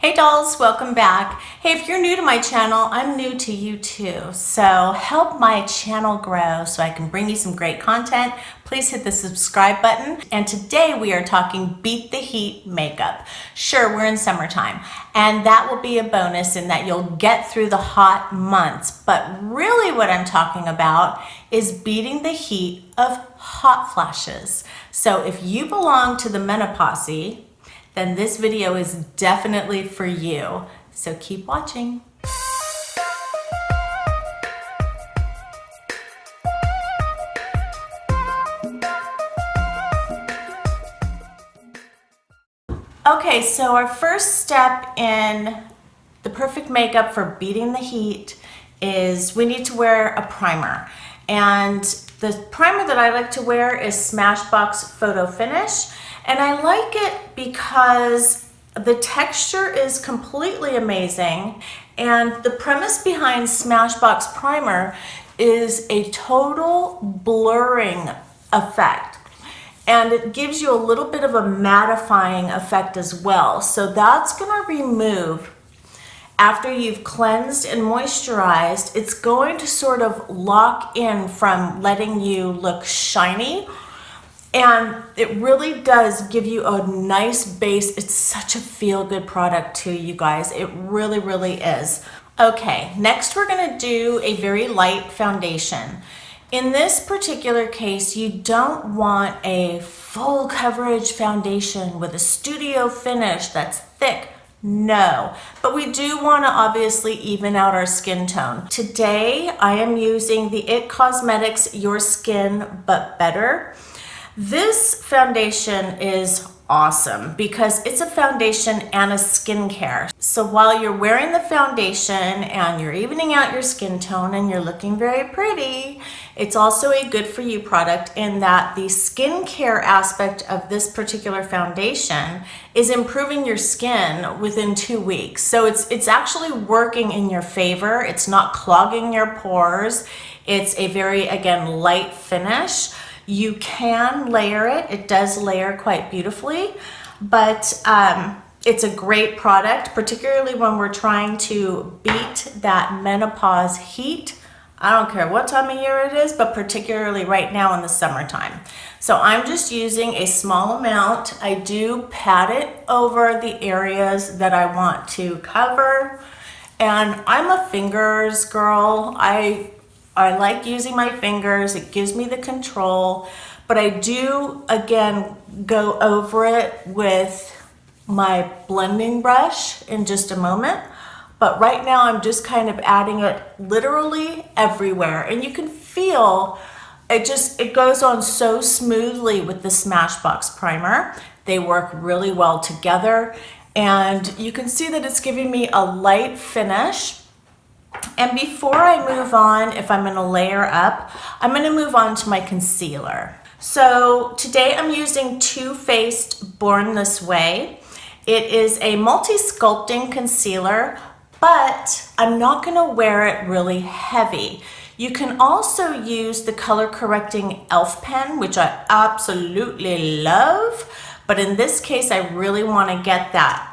Hey dolls, welcome back. Hey, if you're new to my channel, I'm new to you too. So help my channel grow so I can bring you some great content. Please hit the subscribe button. And today we are talking Beat the Heat makeup. Sure, we're in summertime, and that will be a bonus in that you'll get through the hot months. But really what I'm talking about is beating the heat of hot flashes. So if you belong to the Meno-posse, then this video is definitely for you. So keep watching. Okay, so our first step in the perfect makeup for beating the heat is we need to wear a primer. And the primer that I like to wear is SMASHBOX Photo Finish. And I like it because the texture is completely amazing. And the premise behind SMASHBOX primer is a total blurring effect. And it gives you a little bit of a mattifying effect as well. So that's gonna remove, after you've cleansed and moisturized, it's going to sort of lock in from letting you look shiny. And it really does give you a nice base. It's such a feel-good product too, you guys. It really, really is. Okay, next we're gonna do a very light foundation. In this particular case, you don't want a full coverage foundation with a studio finish that's thick. No, but we do want to obviously even out our skin tone. Today, I am using the IT Cosmetics Your Skin But Better. This foundation is awesome because it's a foundation and a skincare. So while you're wearing the foundation and you're evening out your skin tone and you're looking very pretty, it's also a good for you product in that the skincare aspect of this particular foundation is improving your skin within 2 weeks. So it's actually working in your favor. It's not clogging your pores. It's a very, again, light finish. You can layer it. It does layer quite beautifully, but it's a great product, particularly when we're trying to beat that menopause heat. I don't care what time of year it is, but particularly right now in the summertime. So I'm just using a small amount. I do pat it over the areas that I want to cover. And I'm a fingers girl. I like using my fingers. It gives me the control, but I do, again, go over it with my blending brush in just a moment. But right now I'm just kind of adding it literally everywhere. And you can feel it goes on so smoothly with the SMASHBOX primer. They work really well together. And you can see that it's giving me a light finish. And before I move on, if I'm gonna layer up, I'm gonna move on to my concealer. So today I'm using Too Faced Born This Way. It is a multi-sculpting concealer, but I'm not gonna wear it really heavy. You can also use the color correcting e.l.f. pen, which I absolutely love. But in this case, I really wanna get that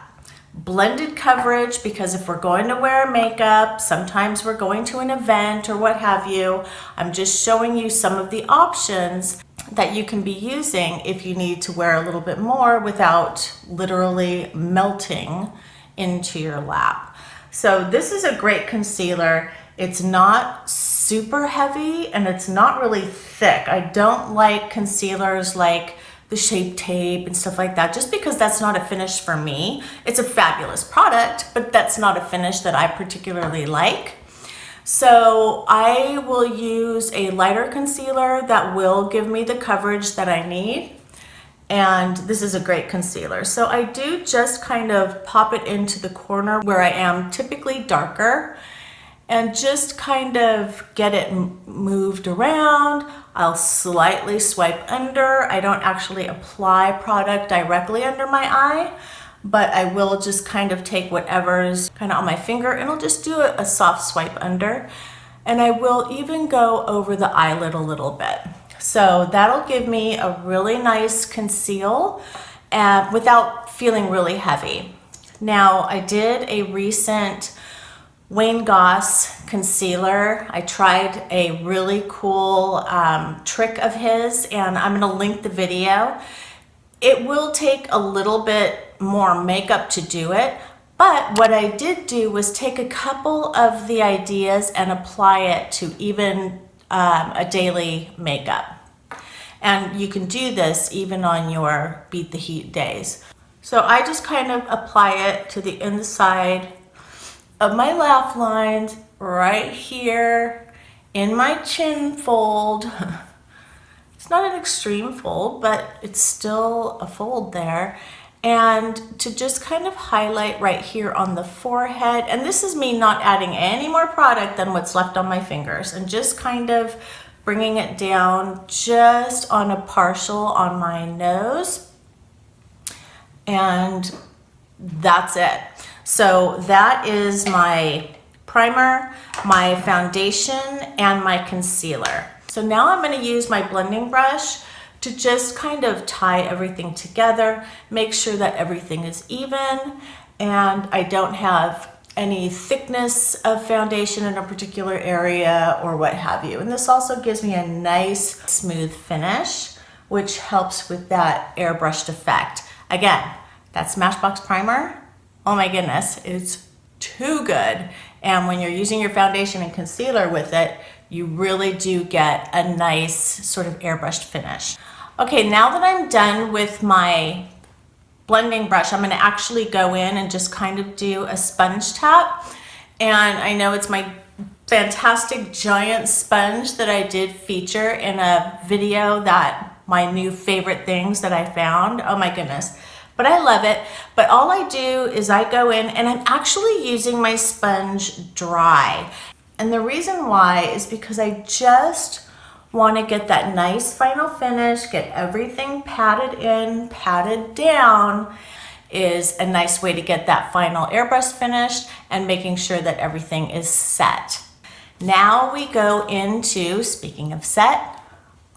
blended coverage, because if we're going to wear makeup, sometimes we're going to an event or what have you. I'm just showing you some of the options that you can be using if you need to wear a little bit more without literally melting into your lap. So this is a great concealer. It's not super heavy and it's not really thick. I don't like concealers like the Shape Tape and stuff like that, just because that's not a finish for me. It's a fabulous product, but that's not a finish that I particularly like. So I will use a lighter concealer that will give me the coverage that I need. And this is a great concealer. So I do just kind of pop it into the corner where I am typically darker and just kind of get it moved around. I'll slightly swipe under. I don't actually apply product directly under my eye, but I will just kind of take whatever's kind of on my finger and I'll just do a soft swipe under. And I will even go over the eyelid a little bit. So that'll give me a really nice conceal without feeling really heavy. Now, I did a recent Wayne Goss concealer. I tried a really cool trick of his, and I'm going to link the video. It will take a little bit more makeup to do it, but what I did do was take a couple of the ideas and apply it to even a daily makeup. And you can do this even on your beat the heat days. So I just kind of apply it to the inside of my laugh lines, right here in my chin fold. It's not an extreme fold, but it's still a fold there. And to just kind of highlight right here on the forehead. And this is me not adding any more product than what's left on my fingers, and just kind of bringing it down just on a partial on my nose. And that's it. So that is my primer, my foundation, and my concealer. So now I'm going to use my blending brush to just kind of tie everything together, make sure that everything is even, and I don't have any thickness of foundation in a particular area or what have you. And this also gives me a nice smooth finish, which helps with that airbrushed effect. Again, that Smashbox primer, oh my goodness, it's too good. And when you're using your foundation and concealer with it, you really do get a nice sort of airbrushed finish. Okay, now that I'm done with my blending brush, I'm going to actually go in and just kind of do a sponge tap. And I know it's my fantastic giant sponge that I did feature in a video, that my new favorite things that I found. Oh my goodness. But I love it. But all I do is I go in and I'm actually using my sponge dry. And the reason why is because I just want to get that nice final finish, get everything patted in, patted down, is a nice way to get that final airbrush finished and making sure that everything is set. Now we go into, speaking of set,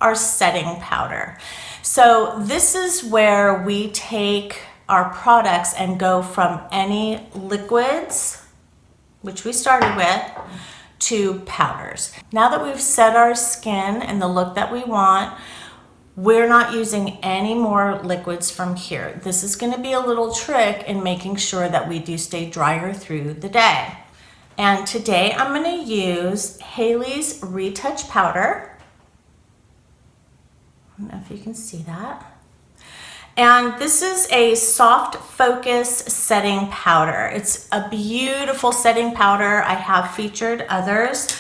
our setting powder. So this is where we take our products and go from any liquids, which we started with, to powders. Now that we've set our skin and the look that we want, we're not using any more liquids from here. This is going to be a little trick in making sure that we do stay drier through the day. And today I'm going to use Haley's Retouch powder. I don't know if you can see that. And this is a soft focus setting powder. It's a beautiful setting powder. I have featured others.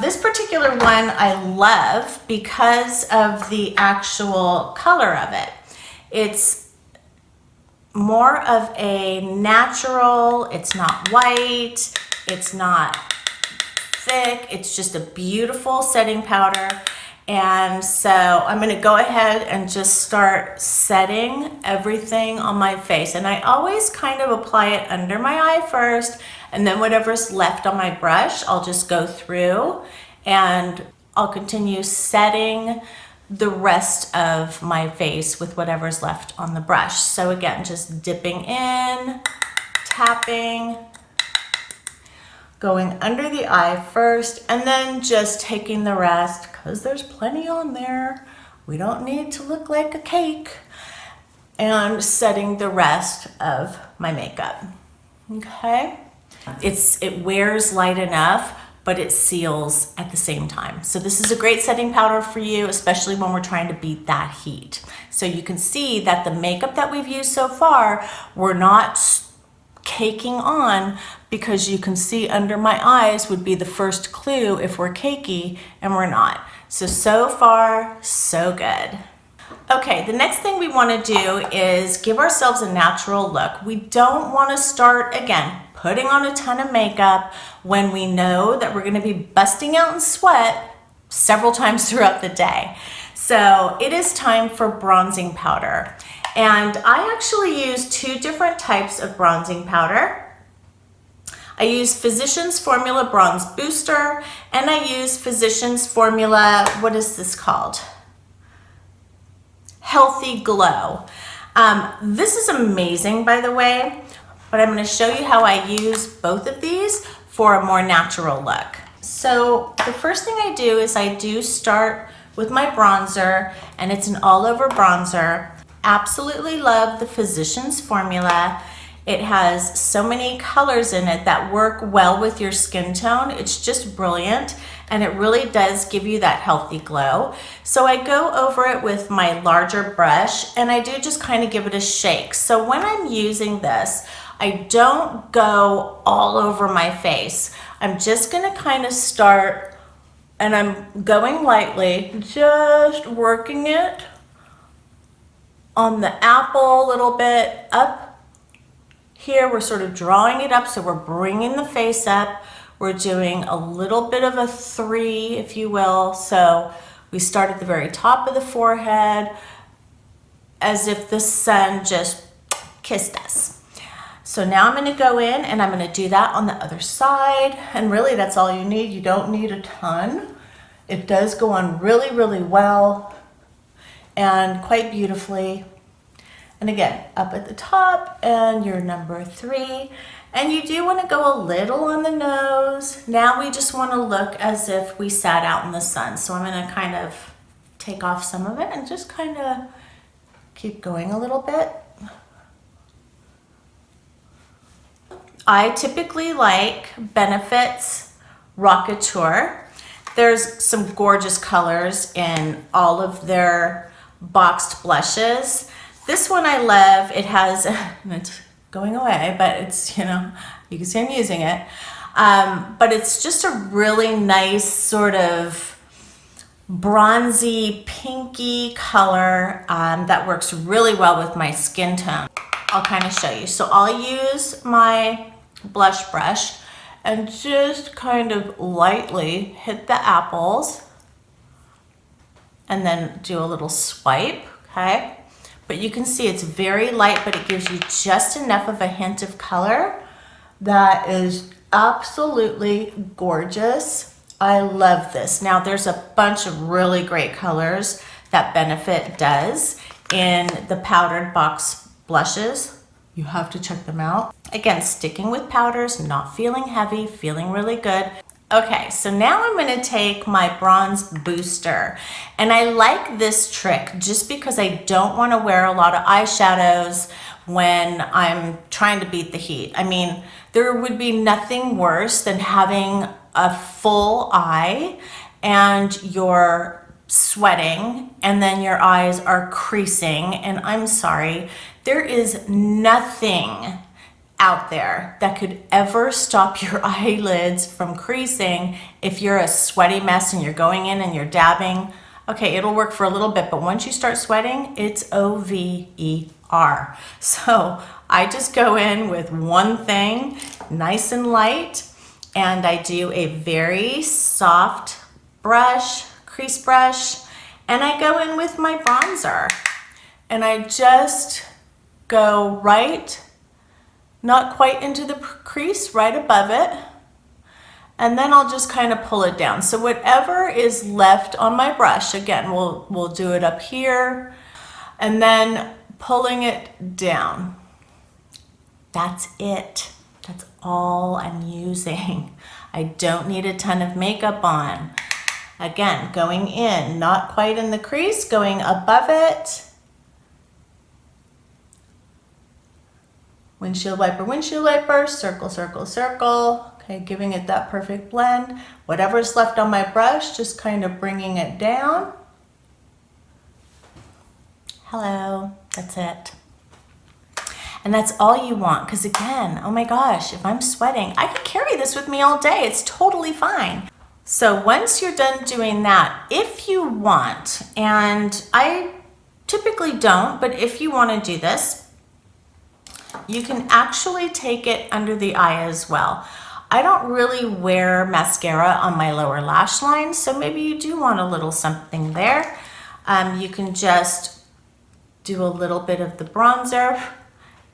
This particular one I love because of the actual color of it. It's more of a natural, it's not white, it's not thick, it's just a beautiful setting powder. And so I'm going to go ahead and just start setting everything on my face. And I always kind of apply it under my eye first, and then whatever's left on my brush, I'll just go through and I'll continue setting the rest of my face with whatever's left on the brush. So again, just dipping in, tapping, going under the eye first, and then just taking the rest, because there's plenty on there. We don't need to look like a cake. And setting the rest of my makeup. Okay? It wears light enough, but it seals at the same time. So this is a great setting powder for you, especially when we're trying to beat that heat. So you can see that the makeup that we've used so far, we're not caking on, because you can see under my eyes would be the first clue if we're cakey, and we're not. So far, so good. Okay, the next thing we want to do is give ourselves a natural look. We don't want to start, again, putting on a ton of makeup when we know that we're going to be busting out in sweat several times throughout the day. So it is time for bronzing powder. And I actually use two different types of bronzing powder. I use Physicians Formula Bronze Booster, and I use Physicians Formula, what is this called? Healthy Glow. This is amazing, by the way, but I'm going to show you how I use both of these for a more natural look. So the first thing I do is I do start with my bronzer, and it's an all over bronzer. Absolutely love the Physicians Formula. It has so many colors in it that work well with your skin tone. It's just brilliant, and it really does give you that healthy glow. So I go over it with my larger brush, and I do just kind of give it a shake. So when I'm using this, I don't go all over my face. I'm just gonna kind of start, and I'm going lightly, just working it on the apple a little bit. Up here, we're sort of drawing it up, so we're bringing the face up. We're doing a little bit of a 3, if you will. So we start at the very top of the forehead, as if the sun just kissed us. So now I'm going to go in and I'm going to do that on the other side. And really that's all you need. You don't need a ton. It does go on really, really well and quite beautifully. And again, up at the top and your number 3. And you do want to go a little on the nose. Now we just want to look as if we sat out in the sun. So I'm going to kind of take off some of it and just kind of keep going a little bit. I typically like Benefit's Rockateur. There's some gorgeous colors in all of their boxed blushes. This one I love. It has, and it's going away, but it's, you know, you can see I'm using it. But it's just a really nice sort of bronzy, pinky color that works really well with my skin tone. I'll kind of show you. So I'll use my blush brush and just kind of lightly hit the apples and then do a little swipe, okay? But you can see it's very light, but it gives you just enough of a hint of color that is absolutely gorgeous. I love this. Now there's a bunch of really great colors that Benefit does in the powdered box blushes. You have to check them out. Again, sticking with powders, not feeling heavy, feeling really good. Okay, so now I'm gonna take my bronze booster. And I like this trick just because I don't wanna wear a lot of eyeshadows when I'm trying to beat the heat. I mean, there would be nothing worse than having a full eye and you're sweating and then your eyes are creasing, and I'm sorry, there is nothing out there that could ever stop your eyelids from creasing if you're a sweaty mess and you're going in and you're dabbing. Okay, it'll work for a little bit, but once you start sweating, it's over. So I just go in with one thing, nice and light, and I do a very soft brush, crease brush, and I go in with my bronzer. And I just go right, not quite into the crease, right above it. And then I'll just kind of pull it down. So whatever is left on my brush, again, we'll do it up here, and then pulling it down. That's it. That's all I'm using. I don't need a ton of makeup on. Again, going in, not quite in the crease, going above it. Windshield wiper, circle, circle, circle. Okay, giving it that perfect blend. Whatever's left on my brush, just kind of bringing it down. Hello, that's it. And that's all you want, because again, oh my gosh, if I'm sweating, I could carry this with me all day. It's totally fine. So once you're done doing that, if you want, and I typically don't, but if you want to do this, you can actually take it under the eye as well. I don't really wear mascara on my lower lash line, so maybe you do want a little something there. You can just do a little bit of the bronzer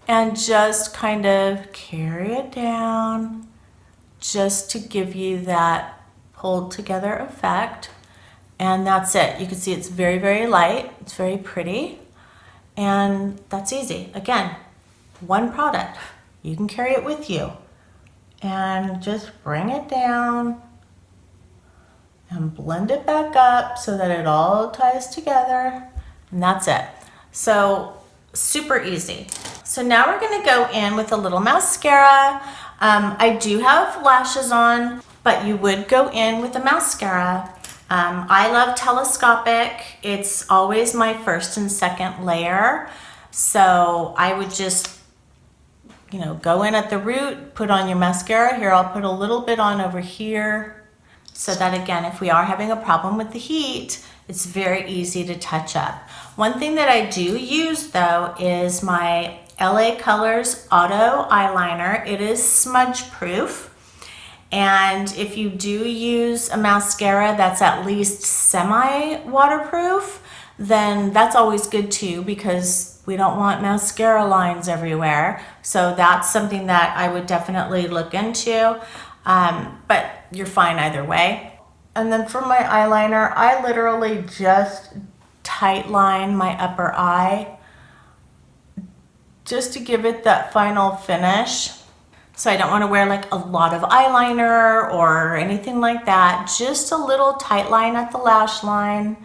and just kind of carry it down just to give you that pulled together effect. And that's it. You can see it's very, very light. It's very pretty. And that's easy. Again, one product. you can carry it with you. And just bring it down and blend it back up so that it all ties together. And that's it. So super easy. So now we're gonna go in with a little mascara. I do have lashes on, but you would go in with a mascara. I love telescopic. It's always my first and second layer. So I would just, you know, go in at the root, put on your mascara. Here, I'll put a little bit on over here so that, again, if we are having a problem with the heat, it's very easy to touch up. One thing that I do use though is my LA Colors Auto Eyeliner. It is smudge proof. And if you do use a mascara that's at least semi-waterproof, then that's always good too, because we don't want mascara lines everywhere. So that's something that I would definitely look into, but you're fine either way. And then for my eyeliner, I literally just tight line my upper eye just to give it that final finish. So I don't want to wear like a lot of eyeliner or anything like that. Just a little tight line at the lash line.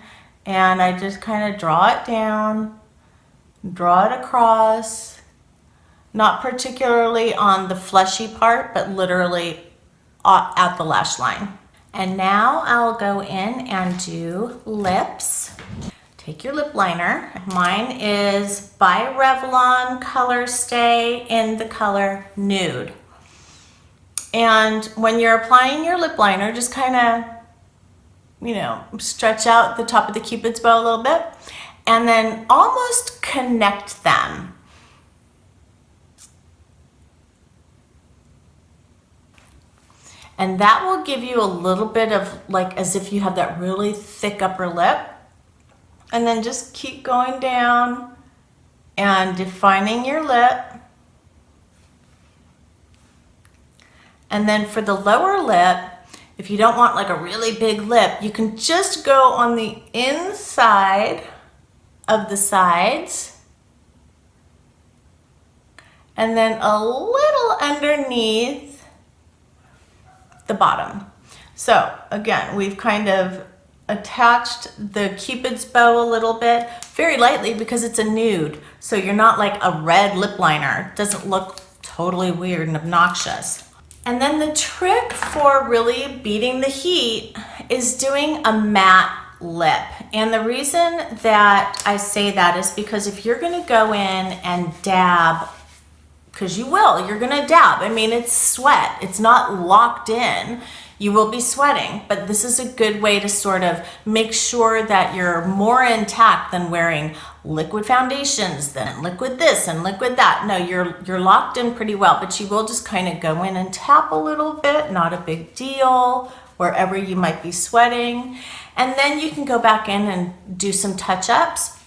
And I just kind of draw it down, draw it across, not particularly on the fleshy part, but literally at the lash line. And now I'll go in and do lips. Take your lip liner. Mine is by Revlon COLORSTAY in the color Nude. And when you're applying your lip liner, just kind of, you know, stretch out the top of the Cupid's bow a little bit and then almost connect them. And that will give you a little bit of like as if you have that really thick upper lip. And then just keep going down and defining your lip. And then for the lower lip, if you don't want like a really big lip, you can just go on the inside of the sides and then a little underneath the bottom. So again, we've kind of attached the Cupid's bow a little bit, very lightly because it's a nude. So you're not like a red lip liner. It doesn't look totally weird and obnoxious. And then the trick for really beating the heat is doing a matte lip. And the reason that I say that is because if you're gonna go in and dab, because you will, you're gonna dab. I mean, it's sweat, it's not locked in. You will be sweating, but this is a good way to sort of make sure that you're more intact than wearing liquid foundations, then liquid this and liquid that. No, you're locked in pretty well, but you will just kind of go in and tap a little bit, not a big deal, wherever you might be sweating. And then you can go back in and do some touch-ups.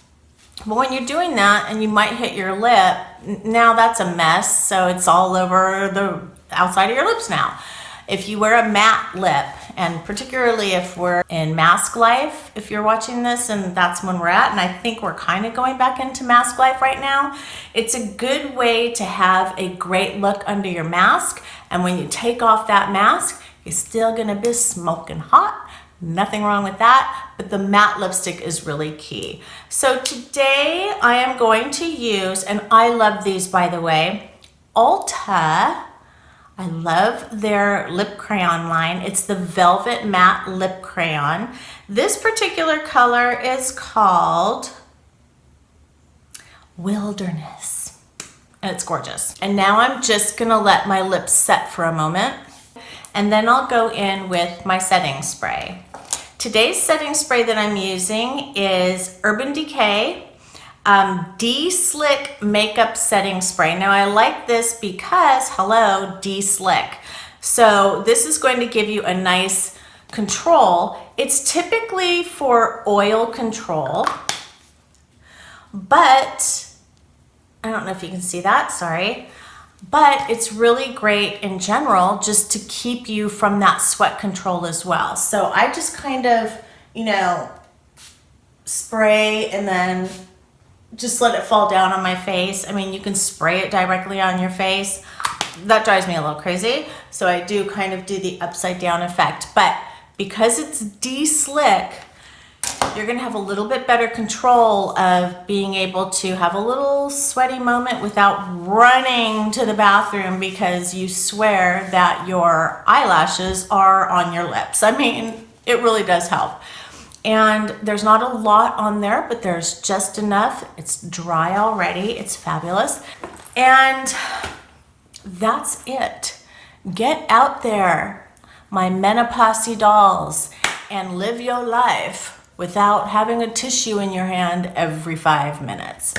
But when you're doing that and you might hit your lip, now that's a mess, so it's all over the outside of your lips now. If you wear a matte lip, and particularly if we're in mask life, if you're watching this and that's when we're at, and I think we're kind of going back into mask life right now, it's a good way to have a great look under your mask. And when you take off that mask, you're still gonna be smoking hot. Nothing wrong with that, but the matte lipstick is really key. So today I am going to use, and I love these by the way, ULTA. I love their lip crayon line. It's the Velvet Matte Lip Crayon. This particular color is called Wilderness, and it's gorgeous. And now I'm just gonna let my lips set for a moment, and then I'll go in with my setting spray. Today's setting spray that I'm using is Urban Decay Deslick Makeup Setting Spray. Now I like this because, hello, Deslick. So this is going to give you a nice control. It's typically for oil control, but I don't know if you can see that, sorry. But it's really great in general just to keep you from that sweat control as well. So I just kind of, you know, spray and then just let it fall down on my face. I mean, you can spray it directly on your face. that drives me a little crazy. So I do kind of do the upside down effect, but because it's Deslick, you're gonna have a little bit better control of being able to have a little sweaty moment without running to the bathroom because you swear that your eyelashes are on your lips. I mean, it really does help. And there's not a lot on there, but there's just enough. It's dry already, it's fabulous. And that's it. Get out there, my Meno-posse dolls, and live your life without having a tissue in your hand every 5 minutes.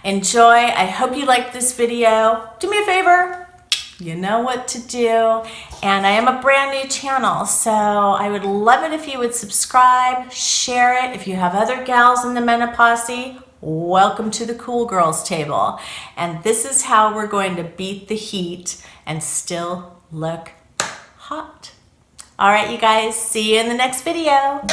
Enjoy. I hope you liked this video. Do me a favor. You know what to do. And I am a brand new channel, so I would love it if you would subscribe, share it. If you have other gals in the Meno-posse, welcome to the cool girls table. And this is how we're going to beat the heat and still look hot. All right, you guys, see you in the next video.